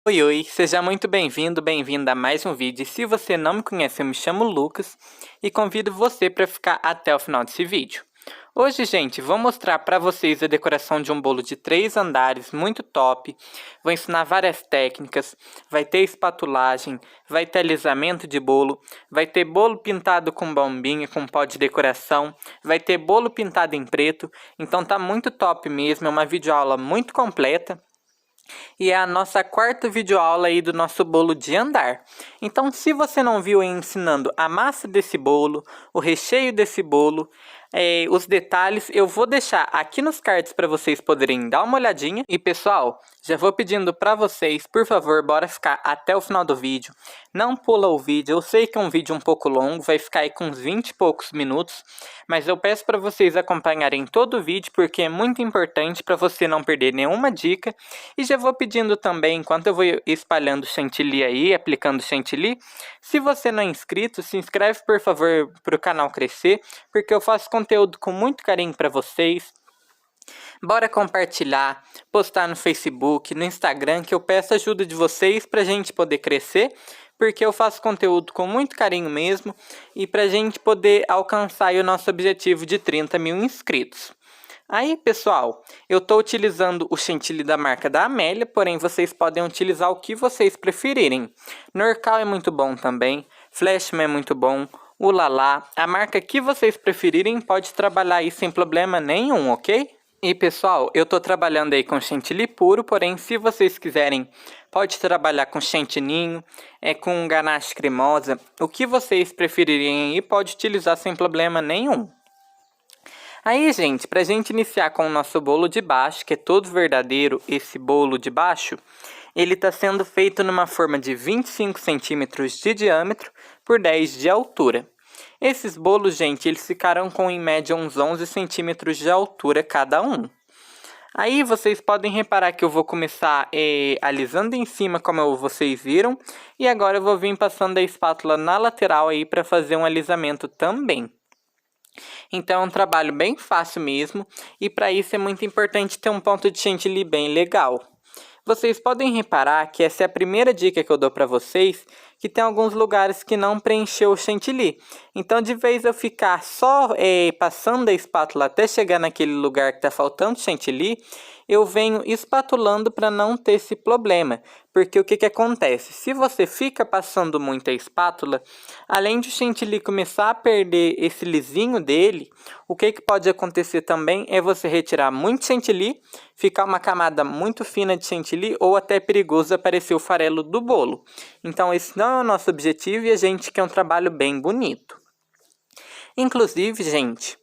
Oi, oi, seja muito bem-vindo, bem-vinda a mais um vídeo. Se você não me conhece, eu me chamo Lucas e convido você para ficar até o final desse vídeo. Hoje, gente, vou mostrar para vocês a decoração de um bolo de 3 andares muito top. Vou ensinar várias técnicas, vai ter espatulagem, vai ter alisamento de bolo, vai ter bolo pintado com bombinha, com pó de decoração, vai ter bolo pintado em preto. Então tá muito top mesmo, é uma videoaula muito completa. E é a nossa quarta videoaula aí do nosso bolo de andar. Então, se você não viu eu ensinando a massa desse bolo, o recheio desse bolo, os detalhes, eu vou deixar aqui nos cards para vocês poderem dar uma olhadinha. E pessoal, já vou pedindo para vocês, por favor, bora ficar até o final do vídeo. Não pula o vídeo, eu sei que é um vídeo um pouco longo, vai ficar aí com uns 20 e poucos minutos. Mas eu peço para vocês acompanharem todo o vídeo, porque é muito importante para você não perder nenhuma dica. E já vou pedindo também, enquanto eu vou espalhando chantilly aí, aplicando chantilly, se você não é inscrito, se inscreve por favor para o canal crescer, porque eu faço conteúdo com muito carinho para vocês. Bora compartilhar, postar no Facebook, no Instagram, que eu peço ajuda de vocês para a gente poder crescer, porque eu faço conteúdo com muito carinho mesmo e para a gente poder alcançar o nosso objetivo de 30 mil inscritos. Aí, pessoal, eu estou utilizando o chantilly da marca da Amélia, porém vocês podem utilizar o que vocês preferirem. Norcal é muito bom também, Flashman é muito bom, o Lala, a marca que vocês preferirem pode trabalhar aí sem problema nenhum, ok? E pessoal, eu estou trabalhando aí com chantilly puro, porém se vocês quiserem, pode trabalhar com chantininho, com ganache cremosa, o que vocês preferirem aí pode utilizar sem problema nenhum. Aí, gente, pra gente iniciar com o nosso bolo de baixo, que é todo verdadeiro, esse bolo de baixo, ele está sendo feito numa forma de 25 centímetros de diâmetro por 10 de altura. Esses bolos, gente, eles ficaram com em média uns 11 centímetros de altura cada um. Aí vocês podem reparar que eu vou começar alisando em cima, como vocês viram, e agora eu vou vir passando a espátula na lateral aí para fazer um alisamento também. Então é um trabalho bem fácil mesmo, e para isso é muito importante ter um ponto de chantilly bem legal. Vocês podem reparar que essa é a primeira dica que eu dou para vocês, que tem alguns lugares que não preencheu o chantilly. Então, de vez eu ficar só passando a espátula até chegar naquele lugar que está faltando chantilly, eu venho espatulando para não ter esse problema. Porque o que acontece? Se você fica passando muito a espátula, além de o chantilly começar a perder esse lisinho dele, o que pode acontecer também é você retirar muito chantilly, ficar uma camada muito fina de chantilly ou até perigoso aparecer o farelo do bolo. Então esse não é o nosso objetivo e a gente quer um trabalho bem bonito. Inclusive, gente,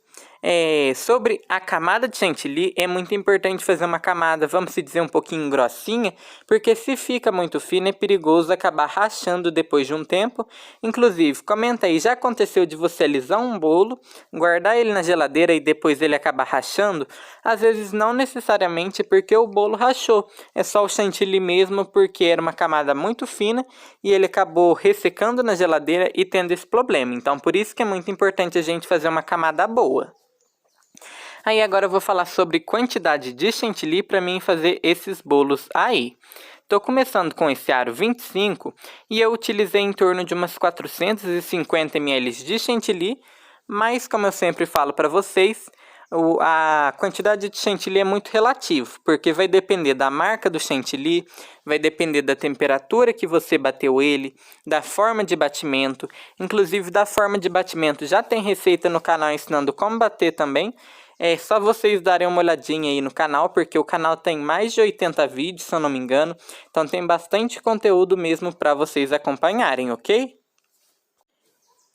sobre a camada de chantilly, é muito importante fazer uma camada, vamos dizer, um pouquinho grossinha, porque se fica muito fina é perigoso acabar rachando depois de um tempo. Inclusive, comenta aí, já aconteceu de você alisar um bolo, guardar ele na geladeira e depois ele acabar rachando? Às vezes não necessariamente porque o bolo rachou, é só o chantilly mesmo porque era uma camada muito fina e ele acabou ressecando na geladeira e tendo esse problema. Então por isso que é muito importante a gente fazer uma camada boa. Aí agora eu vou falar sobre quantidade de chantilly para mim fazer esses bolos aí. Estou começando com esse aro 25 e eu utilizei em torno de umas 450 ml de chantilly, mas como eu sempre falo para vocês, a quantidade de chantilly é muito relativo, porque vai depender da marca do chantilly, vai depender da temperatura que você bateu ele, da forma de batimento, inclusive da forma de batimento. Já tem receita no canal ensinando como bater também. É só vocês darem uma olhadinha aí no canal, porque o canal tem mais de 80 vídeos, se eu não me engano. Então tem bastante conteúdo mesmo para vocês acompanharem, ok?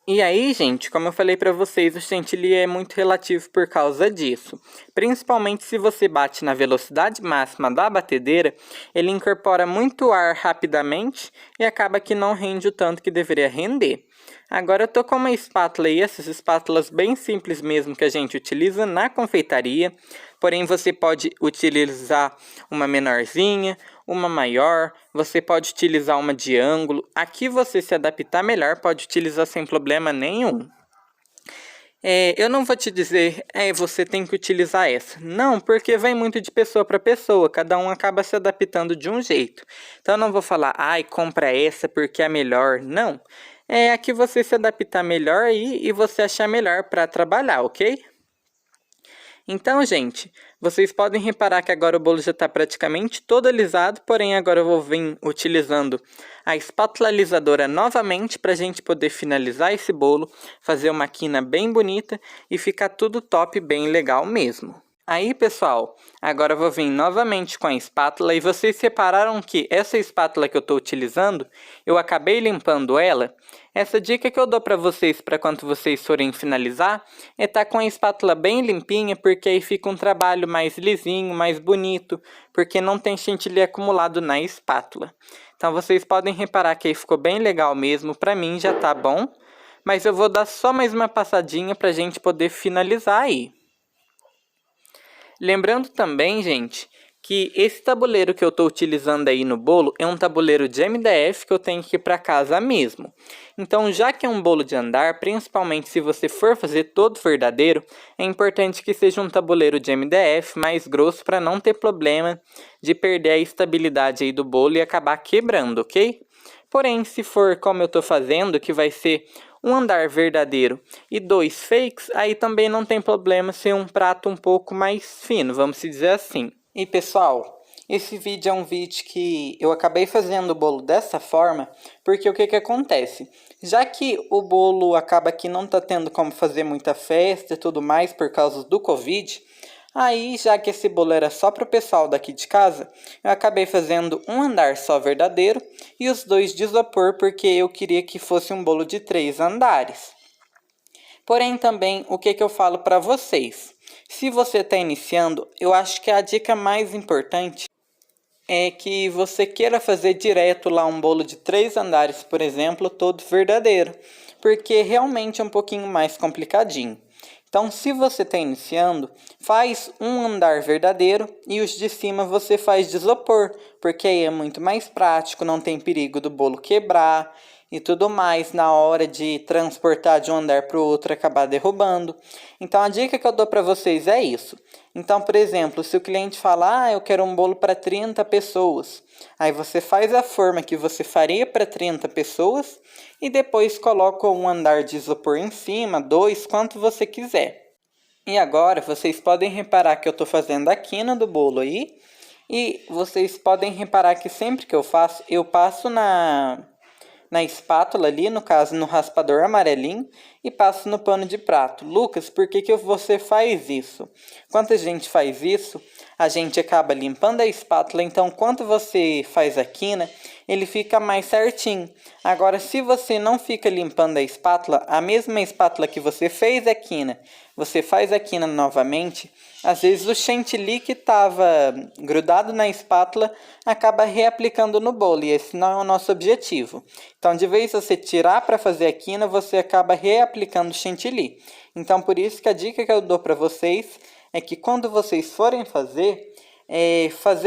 E aí, gente, como eu falei para vocês, o chantilly é muito relativo por causa disso. Principalmente se você bate na velocidade máxima da batedeira, ele incorpora muito ar rapidamente e acaba que não rende o tanto que deveria render. Agora eu tô com uma espátula aí, essas espátulas bem simples mesmo que a gente utiliza na confeitaria. Porém, você pode utilizar uma menorzinha, uma maior, você pode utilizar uma de ângulo. Aqui você se adaptar melhor, pode utilizar sem problema nenhum. Eu não vou te dizer, você tem que utilizar essa. Não, porque vem muito de pessoa para pessoa, cada um acaba se adaptando de um jeito. Então eu não vou falar, ai, compra essa porque é melhor. Não, é a que você se adaptar melhor aí e você achar melhor para trabalhar, ok? Então, gente, vocês podem reparar que agora o bolo já está praticamente todo alisado, porém agora eu vou vir utilizando a espátula alisadora novamente para a gente poder finalizar esse bolo, fazer uma quina bem bonita e ficar tudo top, bem legal mesmo. Aí, pessoal, agora eu vou vir novamente com a espátula e vocês repararam que essa espátula que eu estou utilizando, eu acabei limpando ela. Essa dica que eu dou para vocês para quando vocês forem finalizar é estar com a espátula bem limpinha, porque aí fica um trabalho mais lisinho, mais bonito, porque não tem chantilly acumulado na espátula. Então vocês podem reparar que aí ficou bem legal mesmo, para mim já tá bom, mas eu vou dar só mais uma passadinha para a gente poder finalizar aí. Lembrando também, gente, que esse tabuleiro que eu estou utilizando aí no bolo é um tabuleiro de MDF que eu tenho que ir para casa mesmo. Então, já que é um bolo de andar, principalmente se você for fazer todo verdadeiro, é importante que seja um tabuleiro de MDF mais grosso para não ter problema de perder a estabilidade aí do bolo e acabar quebrando, ok? Porém, se for como eu estou fazendo, que vai ser um andar verdadeiro e 2 fakes, aí também não tem problema ser um prato um pouco mais fino, vamos dizer assim. E pessoal, esse vídeo é um vídeo que eu acabei fazendo o bolo dessa forma, porque o que acontece? Já que o bolo acaba que não tá tendo como fazer muita festa e tudo mais por causa do Covid, aí, já que esse bolo era só para o pessoal daqui de casa, eu acabei fazendo um andar só verdadeiro e os 2 de isopor, porque eu queria que fosse um bolo de 3 andares. Porém, também, o que eu falo para vocês? Se você está iniciando, eu acho que a dica mais importante é que você queira fazer direto lá um bolo de 3 andares, por exemplo, todo verdadeiro, porque realmente é um pouquinho mais complicadinho. Então, se você está iniciando, faz um andar verdadeiro e os de cima você faz de isopor, porque aí é muito mais prático, não tem perigo do bolo quebrar e tudo mais na hora de transportar de um andar para o outro acabar derrubando. Então, a dica que eu dou para vocês é isso. Então, por exemplo, se o cliente falar, eu quero um bolo para 30 pessoas, aí você faz a forma que você faria para 30 pessoas e depois coloca um andar de isopor em cima, 2, quanto você quiser. E agora vocês podem reparar que eu estou fazendo a quina do bolo aí. E vocês podem reparar que sempre que eu faço, eu passo na espátula ali, no caso no raspador amarelinho, e passo no pano de prato. Lucas, por que você faz isso? Quando a gente faz isso, a gente acaba limpando a espátula, então quando você faz a quina, ele fica mais certinho. Agora, se você não fica limpando a espátula, a mesma espátula que você fez a quina, você faz a quina novamente, às vezes o chantilly que estava grudado na espátula acaba reaplicando no bolo, e esse não é o nosso objetivo. Então, de vez você tirar para fazer a quina, você acaba reaplicando o chantilly. Então, por isso que a dica que eu dou para vocês é que quando vocês forem fazer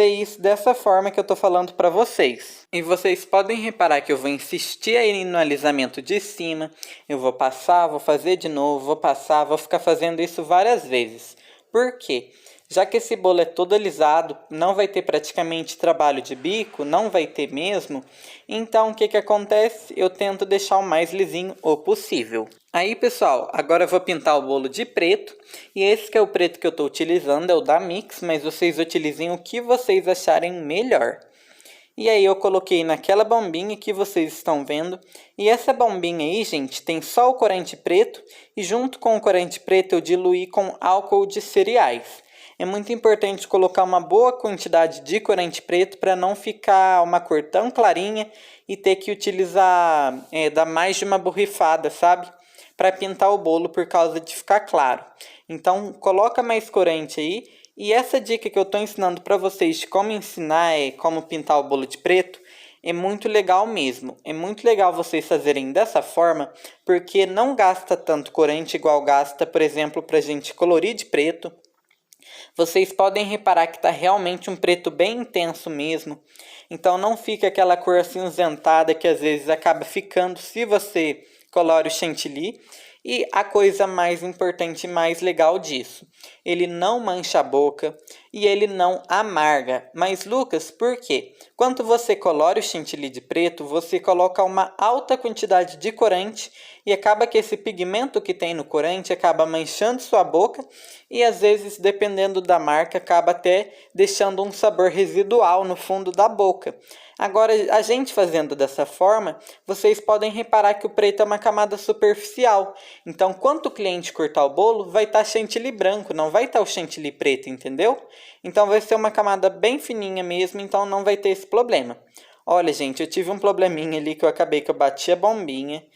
isso dessa forma que eu estou falando para vocês. E vocês podem reparar que eu vou insistir aí no alisamento de cima, eu vou passar, vou fazer de novo, vou passar, vou ficar fazendo isso várias vezes. Por quê? Já que esse bolo é todo alisado, não vai ter praticamente trabalho de bico, não vai ter mesmo. Então, o que acontece? Eu tento deixar o mais lisinho o possível. Aí, pessoal, agora eu vou pintar o bolo de preto. E esse que é o preto que eu estou utilizando, é o da Mix, mas vocês utilizem o que vocês acharem melhor. E aí eu coloquei naquela bombinha que vocês estão vendo. E essa bombinha aí, gente, tem só o corante preto. E junto com o corante preto eu diluí com álcool de cereais. É muito importante colocar uma boa quantidade de corante preto para não ficar uma cor tão clarinha e ter que utilizar, dar mais de uma borrifada, sabe? Para pintar o bolo por causa de ficar claro. Então, coloca mais corante aí. E essa dica que eu estou ensinando para vocês de como ensinar como pintar o bolo de preto é muito legal mesmo. É muito legal vocês fazerem dessa forma, porque não gasta tanto corante igual gasta, por exemplo, para a gente colorir de preto. Vocês podem reparar que está realmente um preto bem intenso mesmo. Então não fica aquela cor acinzentada que às vezes acaba ficando se você colore o chantilly. E a coisa mais importante e mais legal disso, ele não mancha a boca e ele não amarga. Mas Lucas, por quê? Quando você colore o chantilly de preto, você coloca uma alta quantidade de corante e acaba que esse pigmento que tem no corante acaba manchando sua boca e às vezes, dependendo da marca, acaba até deixando um sabor residual no fundo da boca. Agora, a gente fazendo dessa forma, vocês podem reparar que o preto é uma camada superficial. Então, quando o cliente cortar o bolo, vai estar chantilly branco, não vai estar o chantilly preto, entendeu? Então, vai ser uma camada bem fininha mesmo, então não vai ter esse problema. Olha, gente, eu tive um probleminha ali que eu bati a bombinha.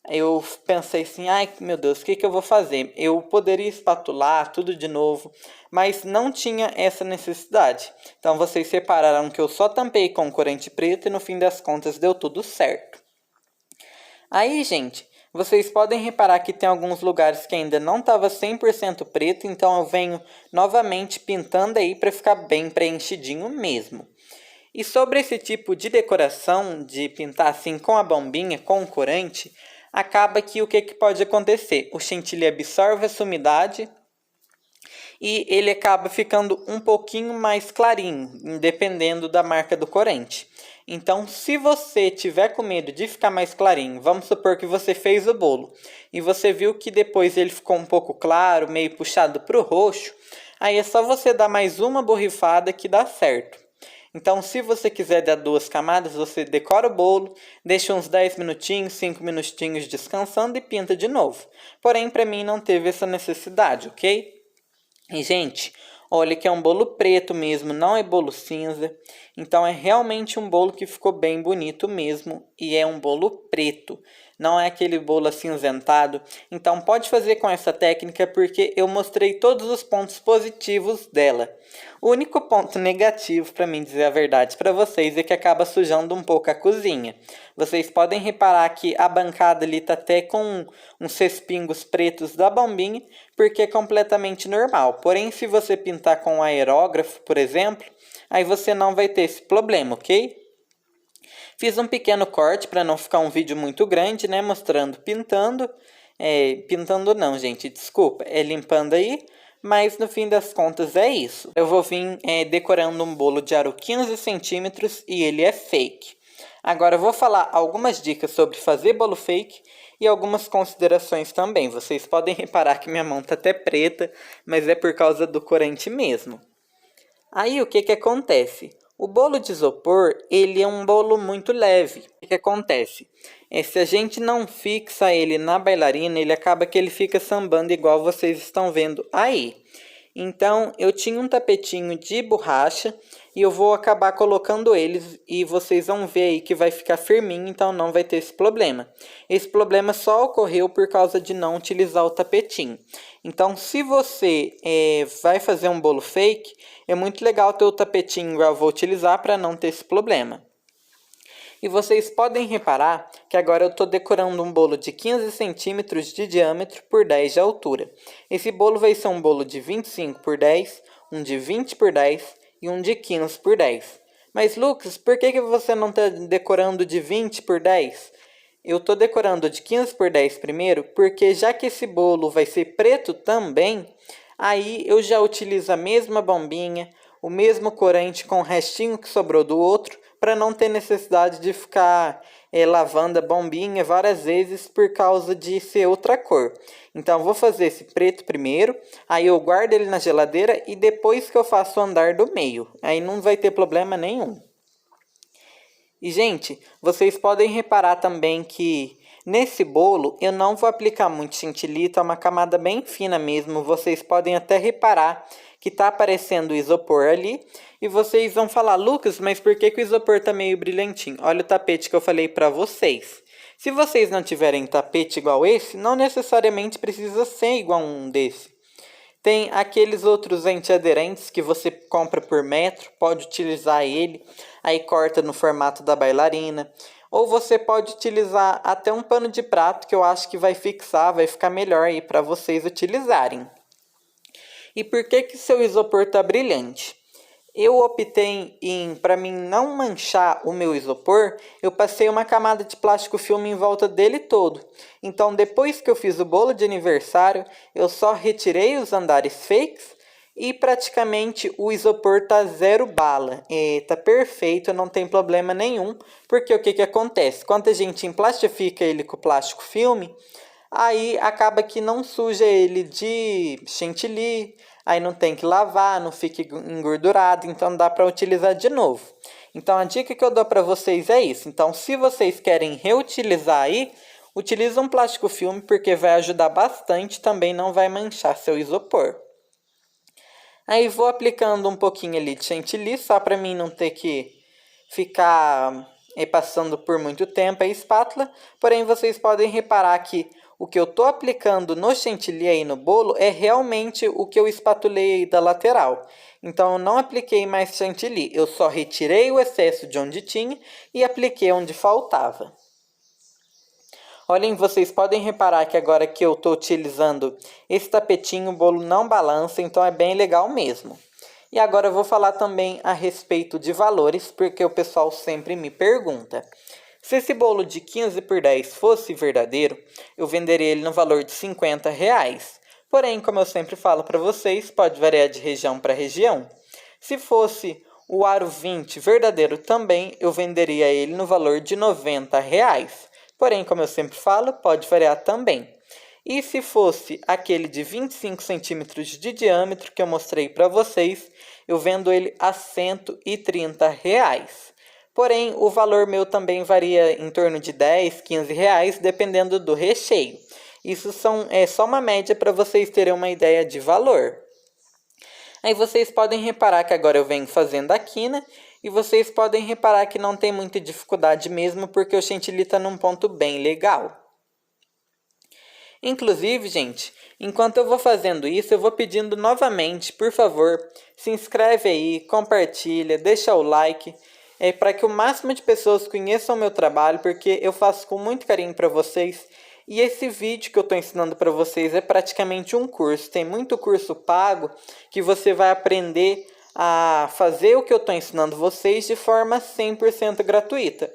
Eu pensei assim, ai meu Deus, o que eu vou fazer? Eu poderia espatular tudo de novo, mas não tinha essa necessidade. Então vocês repararam que eu só tampei com corante preto e no fim das contas deu tudo certo. Aí, gente, vocês podem reparar que tem alguns lugares que ainda não estava 100% preto, então eu venho novamente pintando aí para ficar bem preenchidinho mesmo. E sobre esse tipo de decoração, de pintar assim com a bombinha, com o corante, acaba que o que pode acontecer? O chantilly absorve essa umidade e ele acaba ficando um pouquinho mais clarinho, dependendo da marca do corante. Então, se você tiver com medo de ficar mais clarinho, vamos supor que você fez o bolo e você viu que depois ele ficou um pouco claro, meio puxado para o roxo, aí é só você dar mais uma borrifada que dá certo. Então, se você quiser dar 2 camadas, você decora o bolo, deixa uns 10 minutinhos, 5 minutinhos descansando e pinta de novo. Porém, para mim não teve essa necessidade, ok? E, gente, olha que é um bolo preto mesmo, não é bolo cinza. Então, é realmente um bolo que ficou bem bonito mesmo e é um bolo preto. Não é aquele bolo acinzentado. Então, pode fazer com essa técnica porque eu mostrei todos os pontos positivos dela. O único ponto negativo, para mim dizer a verdade para vocês, é que acaba sujando um pouco a cozinha. Vocês podem reparar que a bancada ali tá até com uns respingos pretos da bombinha, porque é completamente normal. Porém, se você pintar com um aerógrafo, por exemplo, aí você não vai ter esse problema, ok? Fiz um pequeno corte para não ficar um vídeo muito grande, né? Mostrando pintando. Pintando não, gente, desculpa. É limpando aí. Mas no fim das contas é isso. Eu vou vir decorando um bolo de aro 15 centímetros e ele é fake. Agora eu vou falar algumas dicas sobre fazer bolo fake e algumas considerações também. Vocês podem reparar que minha mão tá até preta, mas é por causa do corante mesmo. Aí o que acontece? O bolo de isopor, ele é um bolo muito leve. O que acontece? Se a gente não fixa ele na bailarina, ele acaba que ele fica sambando igual vocês estão vendo aí. Então, eu tinha um tapetinho de borracha e eu vou acabar colocando eles e vocês vão ver aí que vai ficar firminho, então não vai ter esse problema. Esse problema só ocorreu por causa de não utilizar o tapetinho. Então, se você vai fazer um bolo fake, é muito legal ter o tapetinho igual eu vou utilizar para não ter esse problema. E vocês podem reparar que agora eu estou decorando um bolo de 15 centímetros de diâmetro por 10 de altura. Esse bolo vai ser um bolo de 25 por 10, um de 20 por 10 e um de 15 por 10. Mas Lucas, por que você não está decorando de 20 por 10? Eu estou decorando de 15 por 10 primeiro, porque já que esse bolo vai ser preto também, aí eu já utilizo a mesma bombinha, o mesmo corante com o restinho que sobrou do outro, para não ter necessidade de ficar lavando a bombinha várias vezes por causa de ser outra cor. Então, vou fazer esse preto primeiro, aí eu guardo ele na geladeira e depois que eu faço o andar do meio. Aí não vai ter problema nenhum. E, gente, vocês podem reparar também que nesse bolo eu não vou aplicar muito chantilly, tá uma camada bem fina mesmo. Vocês podem até reparar que tá aparecendo o isopor ali. E vocês vão falar, Lucas, mas por que o isopor tá meio brilhantinho? Olha o tapete que eu falei pra vocês. Se vocês não tiverem tapete igual esse, não necessariamente precisa ser igual um desse. Tem aqueles outros antiaderentes que você compra por metro, pode utilizar ele, aí corta no formato da bailarina. Ou você pode utilizar até um pano de prato que eu acho que vai fixar, vai ficar melhor aí para vocês utilizarem. E por que seu isopor está brilhante? Eu optei para mim não manchar o meu isopor, eu passei uma camada de plástico filme em volta dele todo. Então, depois que eu fiz o bolo de aniversário, eu só retirei os andares fakes e praticamente o isopor tá zero bala. Tá perfeito, não tem problema nenhum. Porque o que acontece? Quando a gente emplastifica ele com plástico filme, aí acaba que não suja ele de chantilly, aí não tem que lavar, não fica engordurado, então dá para utilizar de novo. Então a dica que eu dou para vocês é isso. Então se vocês querem reutilizar aí, utiliza um plástico filme porque vai ajudar bastante, também não vai manchar seu isopor. Aí vou aplicando um pouquinho ali de chantilly, só para mim não ter que ficar passando por muito tempo a espátula. Porém, vocês podem reparar que o que eu estou aplicando no chantilly aí no bolo é realmente o que eu espatulei aí da lateral. Então, eu não apliquei mais chantilly, eu só retirei o excesso de onde tinha e apliquei onde faltava. Olhem, vocês podem reparar que agora que eu estou utilizando esse tapetinho, o bolo não balança, então é bem legal mesmo. E agora eu vou falar também a respeito de valores, porque o pessoal sempre me pergunta. Se esse bolo de 15 por 10 fosse verdadeiro, eu venderia ele no valor de R$50. Porém, como eu sempre falo para vocês, pode variar de região para região. Se fosse o aro 20 verdadeiro também, eu venderia ele no valor de R$90. Porém, como eu sempre falo, pode variar também. E se fosse aquele de 25 centímetros de diâmetro que eu mostrei para vocês, eu vendo ele a R$130. Porém, o valor meu também varia em torno de R$10, R$15, dependendo do recheio. Isso é só uma média para vocês terem uma ideia de valor. Aí vocês podem reparar que agora eu venho fazendo a quina. E vocês podem reparar que não tem muita dificuldade mesmo, porque o chantilly está num ponto bem legal. Inclusive, gente, enquanto eu vou fazendo isso, eu vou pedindo novamente, por favor, se inscreve aí, compartilha, deixa o like, para que o máximo de pessoas conheçam o meu trabalho, porque eu faço com muito carinho para vocês. E esse vídeo que eu estou ensinando para vocês é praticamente um curso. Tem muito curso pago que você vai aprender a fazer o que eu estou ensinando vocês de forma 100% gratuita.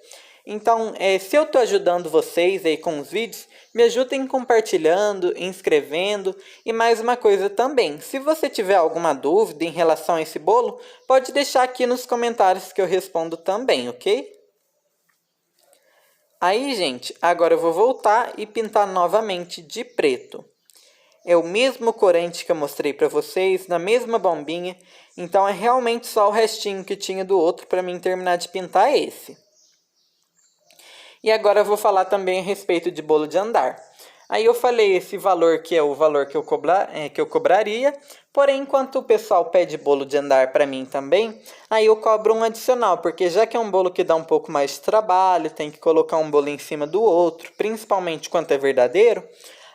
Então, se eu estou ajudando vocês aí com os vídeos, me ajudem compartilhando, inscrevendo. E mais uma coisa também, se você tiver alguma dúvida em relação a esse bolo, pode deixar aqui nos comentários que eu respondo também, ok? Aí, gente, agora eu vou voltar e pintar novamente de preto. É o mesmo corante que eu mostrei para vocês, na mesma bombinha. Então é realmente só o restinho que tinha do outro para mim terminar de pintar esse. E agora eu vou falar também a respeito de bolo de andar. Aí eu falei esse valor que é o valor que eu cobraria. Porém, enquanto o pessoal pede bolo de andar para mim também, aí eu cobro um adicional. Porque já que é um bolo que dá um pouco mais de trabalho, tem que colocar um bolo em cima do outro, principalmente quando é verdadeiro,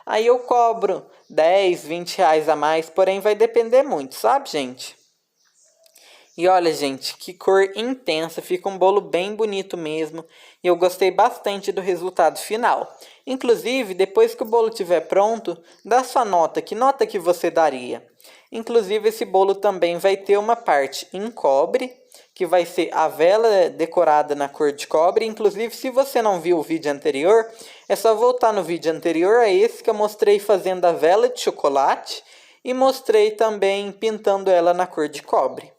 aí eu cobro 10, 20 reais a mais, porém vai depender muito, sabe, gente? E olha, gente, que cor intensa, fica um bolo bem bonito mesmo. E eu gostei bastante do resultado final. Inclusive, depois que o bolo estiver pronto, dá sua nota. Que nota que você daria? Inclusive, esse bolo também vai ter uma parte em cobre, que vai ser a vela decorada na cor de cobre. Inclusive, se você não viu o vídeo anterior, é só voltar no vídeo anterior a esse que eu mostrei fazendo a vela de chocolate e mostrei também pintando ela na cor de cobre.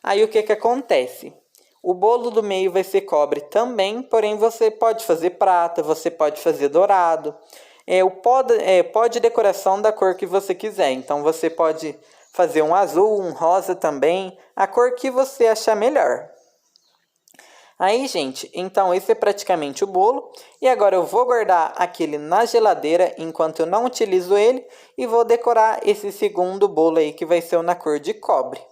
Aí o que acontece? O bolo do meio vai ser cobre também, porém você pode fazer prata, você pode fazer dourado. O pó de decoração da cor que você quiser. Então você pode fazer um azul, um rosa também, a cor que você achar melhor. Aí, gente, então esse é praticamente o bolo. E agora eu vou guardar aquele na geladeira enquanto eu não utilizo ele. E vou decorar esse segundo bolo aí que vai ser na cor de cobre.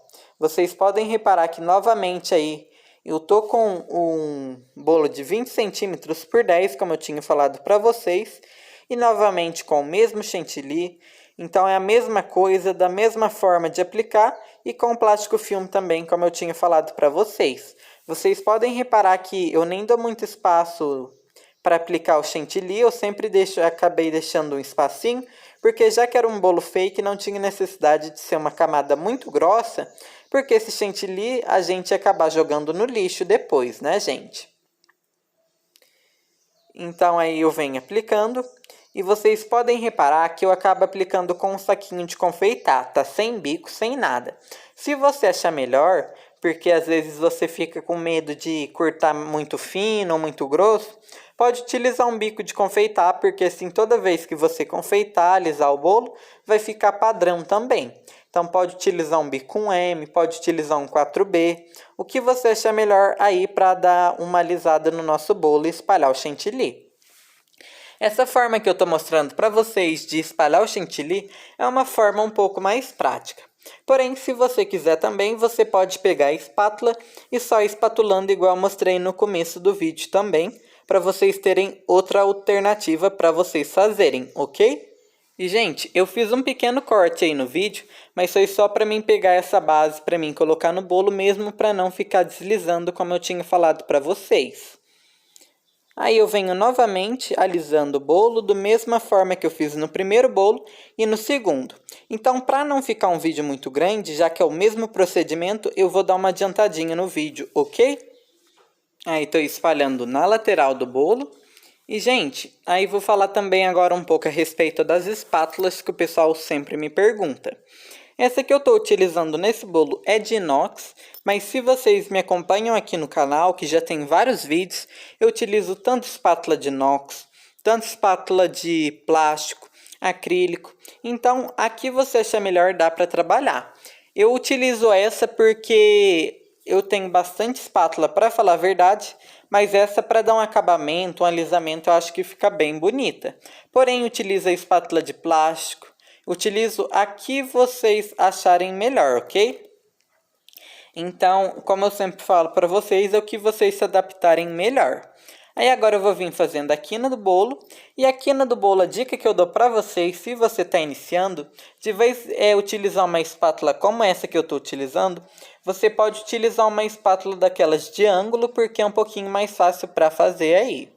Vocês podem reparar que novamente aí eu tô com um bolo de 20 centímetros por 10, como eu tinha falado para vocês. E novamente com o mesmo chantilly. Então é a mesma coisa, da mesma forma de aplicar. E com plástico filme também, como eu tinha falado para vocês. Vocês podem reparar que eu nem dou muito espaço para aplicar o chantilly. Eu sempre acabei deixando um espacinho. Porque já que era um bolo fake, não tinha necessidade de ser uma camada muito grossa porque esse chantilly a gente ia acabar jogando no lixo depois, né, gente? Então aí eu venho aplicando e vocês podem reparar que eu acabo aplicando com um saquinho de confeitar, tá? Sem bico, sem nada. Se você achar melhor, porque às vezes você fica com medo de cortar muito fino ou muito grosso, pode utilizar um bico de confeitar, porque assim toda vez que você confeitar, alisar o bolo, vai ficar padrão também. Então pode utilizar um bico 1M, pode utilizar um 4B, o que você achar melhor aí para dar uma alisada no nosso bolo e espalhar o chantilly. Essa forma que eu estou mostrando para vocês de espalhar o chantilly é uma forma um pouco mais prática. Porém, se você quiser também, você pode pegar a espátula e só espatulando igual eu mostrei no começo do vídeo também, para vocês terem outra alternativa para vocês fazerem, ok? E, gente, eu fiz um pequeno corte aí no vídeo, mas foi só para mim pegar essa base para mim colocar no bolo mesmo, para não ficar deslizando como eu tinha falado para vocês. Aí eu venho novamente alisando o bolo da mesma forma que eu fiz no primeiro bolo e no segundo. Então, para não ficar um vídeo muito grande, já que é o mesmo procedimento, eu vou dar uma adiantadinha no vídeo, ok? Aí estou espalhando na lateral do bolo. E, gente, aí vou falar também agora um pouco a respeito das espátulas que o pessoal sempre me pergunta. Essa que eu estou utilizando nesse bolo é de inox, mas se vocês me acompanham aqui no canal, que já tem vários vídeos, eu utilizo tanto espátula de inox, tanto espátula de plástico, acrílico. Então, aqui você acha melhor, dá para trabalhar. Eu utilizo essa porque eu tenho bastante espátula, para falar a verdade, mas essa para dar um acabamento, um alisamento, eu acho que fica bem bonita. Porém, utilizo a espátula de plástico, utilizo a que vocês acharem melhor, ok? Então, como eu sempre falo para vocês, é o que vocês se adaptarem melhor. Aí agora eu vou vir fazendo a quina do bolo. E a quina do bolo, a dica que eu dou para vocês, se você está iniciando, de vez utilizar uma espátula como essa que eu estou utilizando, você pode utilizar uma espátula daquelas de ângulo, porque é um pouquinho mais fácil para fazer aí.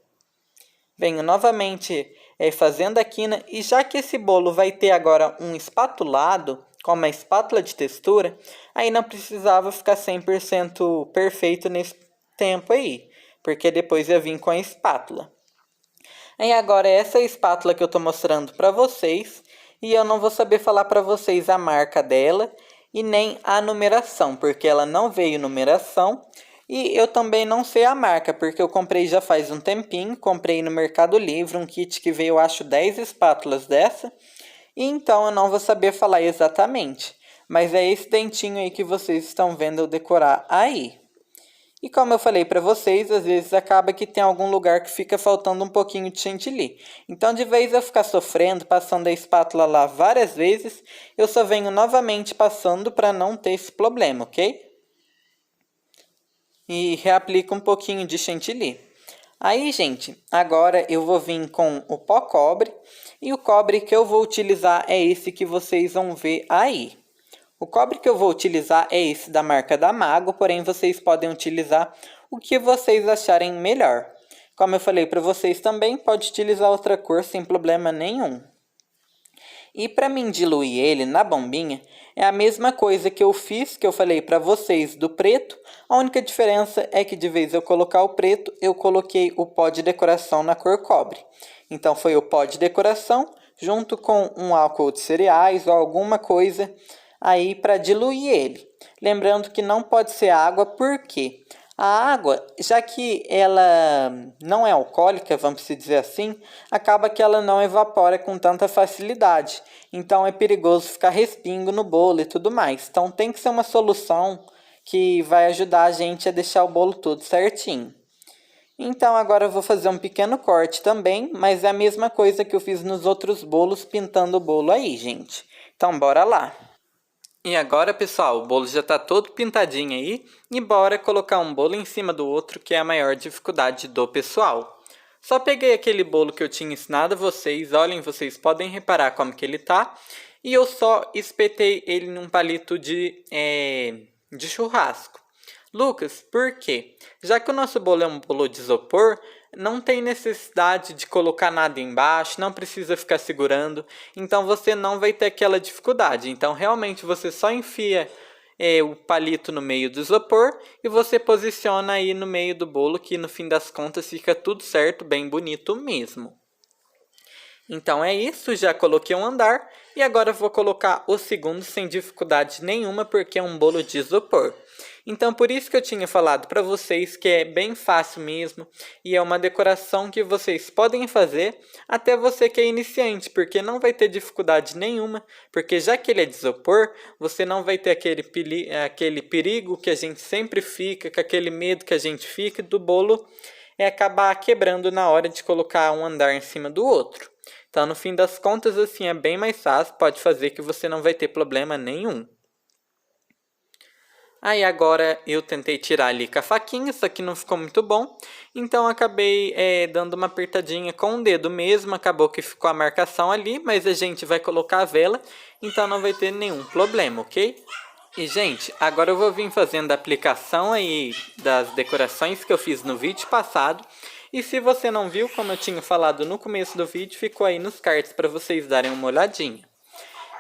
Venho novamente fazendo a quina, e já que esse bolo vai ter agora um espatulado, com uma espátula de textura, aí não precisava ficar 100% perfeito nesse tempo aí, porque depois eu vim com a espátula. Aí agora essa é a espátula que eu estou mostrando para vocês, e eu não vou saber falar para vocês a marca dela, e nem a numeração, porque ela não veio numeração. E eu também não sei a marca, porque eu comprei já faz um tempinho, comprei no Mercado Livre um kit que veio, eu acho, 10 espátulas dessa. E então eu não vou saber falar exatamente, mas é esse dentinho aí que vocês estão vendo eu decorar aí. E como eu falei para vocês, às vezes acaba que tem algum lugar que fica faltando um pouquinho de chantilly. Então, de vez eu ficar sofrendo, passando a espátula lá várias vezes, eu só venho novamente passando para não ter esse problema, ok? E reaplico um pouquinho de chantilly. Aí, gente, agora eu vou vir com o pó cobre. E o cobre que eu vou utilizar é esse que vocês vão ver aí. O cobre que eu vou utilizar é esse da marca da Mago, porém vocês podem utilizar o que vocês acharem melhor. Como eu falei para vocês também, pode utilizar outra cor sem problema nenhum. E para mim diluir ele na bombinha, é a mesma coisa que eu fiz, que eu falei para vocês do preto. A única diferença é que de vez eu colocar o preto, eu coloquei o pó de decoração na cor cobre. Então foi o pó de decoração junto com um álcool de cereais ou alguma coisa aí para diluir ele. Lembrando que não pode ser água, porque a água, já que ela não é alcoólica, vamos dizer assim, acaba que ela não evapora com tanta facilidade. Então é perigoso ficar respingo no bolo e tudo mais. Então tem que ser uma solução que vai ajudar a gente a deixar o bolo todo certinho. Então agora eu vou fazer um pequeno corte também, mas é a mesma coisa que eu fiz nos outros bolos, pintando o bolo aí, gente. Então bora lá! E agora, pessoal, o bolo já está todo pintadinho aí, e bora colocar um bolo em cima do outro, que é a maior dificuldade do pessoal. Só peguei aquele bolo que eu tinha ensinado a vocês, olhem, vocês podem reparar como que ele tá, e eu só espetei ele num palito de churrasco. Lucas, por quê? Já que o nosso bolo é um bolo de isopor, não tem necessidade de colocar nada embaixo, não precisa ficar segurando, então você não vai ter aquela dificuldade. Então realmente você só enfia o palito no meio do isopor e você posiciona aí no meio do bolo, que no fim das contas fica tudo certo, bem bonito mesmo. Então é isso, já coloquei um andar e agora eu vou colocar o segundo sem dificuldade nenhuma, porque é um bolo de isopor. Então por isso que eu tinha falado para vocês que é bem fácil mesmo e é uma decoração que vocês podem fazer até você que é iniciante, porque não vai ter dificuldade nenhuma, porque já que ele é de isopor, você não vai ter aquele perigo que a gente sempre fica, com aquele medo que a gente fica do bolo acabar quebrando na hora de colocar um andar em cima do outro. Então, no fim das contas, assim, é bem mais fácil, pode fazer que você não vai ter problema nenhum. Aí agora eu tentei tirar ali com a faquinha, só que não ficou muito bom. Então acabei dando uma apertadinha com o dedo mesmo, acabou que ficou a marcação ali, mas a gente vai colocar a vela, então não vai ter nenhum problema, ok? E gente, agora eu vou vir fazendo a aplicação aí das decorações que eu fiz no vídeo passado. E se você não viu, como eu tinha falado no começo do vídeo, ficou aí nos cards para vocês darem uma olhadinha.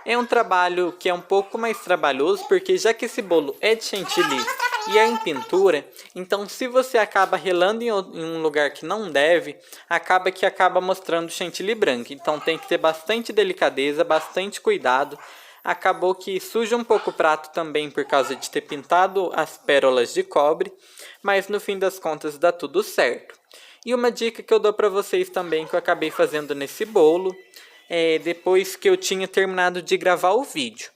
É um trabalho que é um pouco mais trabalhoso, porque já que esse bolo é de chantilly e é em pintura, então se você acaba relando em um lugar que não deve, acaba mostrando chantilly branco. Então tem que ter bastante delicadeza, bastante cuidado. Acabou que suja um pouco o prato também por causa de ter pintado as pérolas de cobre, mas no fim das contas dá tudo certo. E uma dica que eu dou para vocês também, que eu acabei fazendo nesse bolo, depois que eu tinha terminado de gravar o vídeo.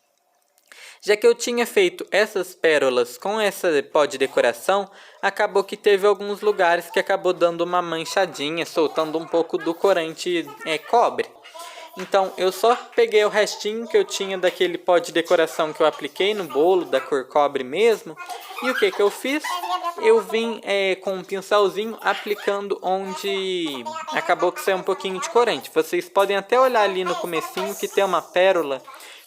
Já que eu tinha feito essas pérolas com essa pó de decoração, acabou que teve alguns lugares que acabou dando uma manchadinha, soltando um pouco do corante cobre. Então eu só peguei o restinho que eu tinha daquele pó de decoração que eu apliquei no bolo, da cor cobre mesmo. E o que eu fiz? Eu vim com um pincelzinho aplicando onde acabou que saiu um pouquinho de corante. Vocês podem até olhar ali no comecinho que tem uma pérola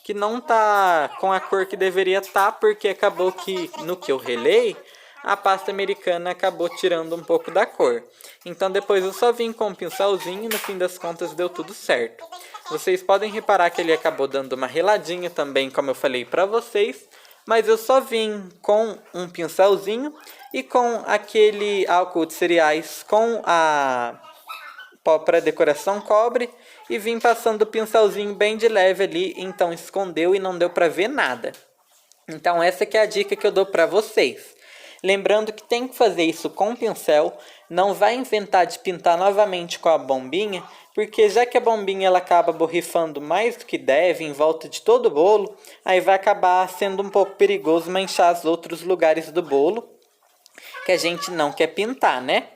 que não tá com a cor que deveria estar, porque acabou que no que eu relei, a pasta americana acabou tirando um pouco da cor. Então depois eu só vim com um pincelzinho e no fim das contas deu tudo certo. Vocês podem reparar que ele acabou dando uma reladinha também, como eu falei para vocês. Mas eu só vim com um pincelzinho e com aquele álcool de cereais com a pó para decoração cobre. E vim passando o pincelzinho bem de leve ali, então escondeu e não deu para ver nada. Então essa que é a dica que eu dou para vocês. Lembrando que tem que fazer isso com o pincel, não vai inventar de pintar novamente com a bombinha, porque já que a bombinha ela acaba borrifando mais do que deve em volta de todo o bolo, aí vai acabar sendo um pouco perigoso manchar os outros lugares do bolo, que a gente não quer pintar, né?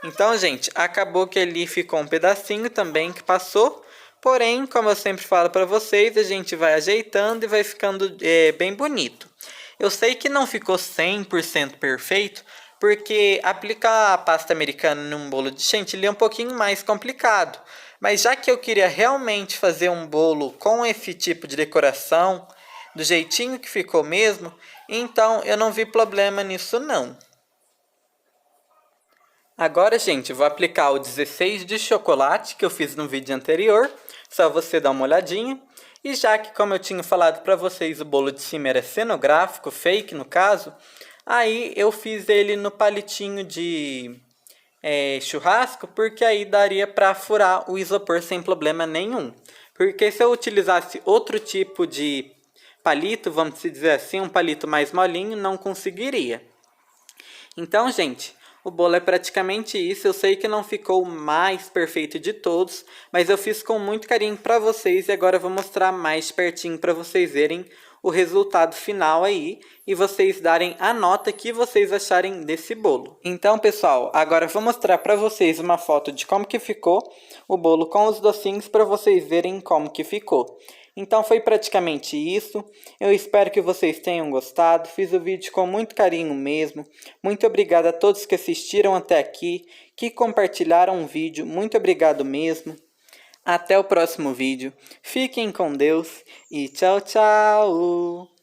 Então, gente, acabou que ali ficou um pedacinho também que passou. Porém, como eu sempre falo para vocês, a gente vai ajeitando e vai ficando bem bonito. Eu sei que não ficou 100% perfeito, porque aplicar a pasta americana num bolo de chantilly é um pouquinho mais complicado. Mas já que eu queria realmente fazer um bolo com esse tipo de decoração, do jeitinho que ficou mesmo, então eu não vi problema nisso não. Agora, gente, eu vou aplicar o 16 de chocolate que eu fiz no vídeo anterior. Só você dar uma olhadinha. E já que, como eu tinha falado para vocês, o bolo de cima era cenográfico, fake no caso, aí eu fiz ele no palitinho de churrasco, porque aí daria para furar o isopor sem problema nenhum. Porque se eu utilizasse outro tipo de palito, vamos dizer assim, um palito mais molinho, não conseguiria. Então, gente, o bolo é praticamente isso. Eu sei que não ficou o mais perfeito de todos, mas eu fiz com muito carinho para vocês e agora eu vou mostrar mais pertinho para vocês verem o resultado final aí e vocês darem a nota que vocês acharem desse bolo. Então, pessoal, agora eu vou mostrar para vocês uma foto de como que ficou o bolo com os docinhos para vocês verem como que ficou. Então foi praticamente isso. Eu espero que vocês tenham gostado. Fiz o vídeo com muito carinho mesmo. Muito obrigado a todos que assistiram até aqui, que compartilharam o vídeo. Muito obrigado mesmo. Até o próximo vídeo. Fiquem com Deus e tchau, tchau!